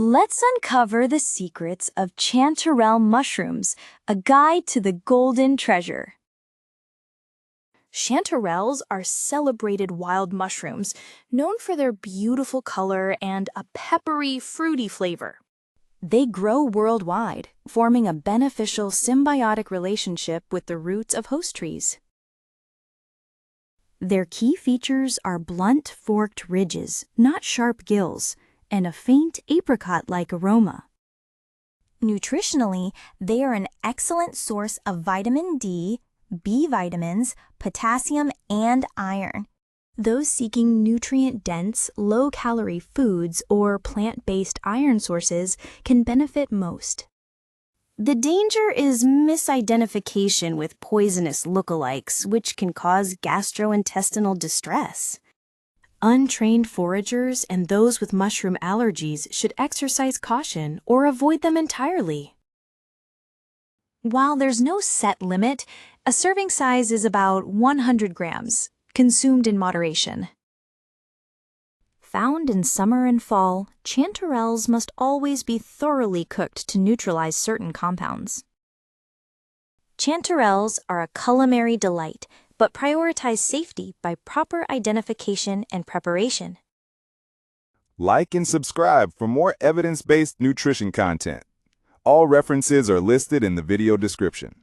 Let's uncover the secrets of chanterelle mushrooms, a guide to the golden treasure. Chanterelles are celebrated wild mushrooms, known for their beautiful color and a peppery, fruity flavor. They grow worldwide, forming a beneficial symbiotic relationship with the roots of host trees. Their key features are blunt, forked ridges, not sharp gills, and a faint apricot-like aroma. Nutritionally, they are an excellent source of vitamin D, B vitamins, potassium, and iron. Those seeking nutrient-dense, low-calorie foods or plant-based iron sources can benefit most. The danger is misidentification with poisonous lookalikes, which can cause gastrointestinal distress. Untrained foragers and those with mushroom allergies should exercise caution or avoid them entirely. While there's no set limit, a serving size is about 100 grams, consumed in moderation. Found in summer and fall, chanterelles must always be thoroughly cooked to neutralize certain compounds. Chanterelles are a culinary delight, but prioritize safety by proper identification and preparation. Like and subscribe for more evidence-based nutrition content. All references are listed in the video description.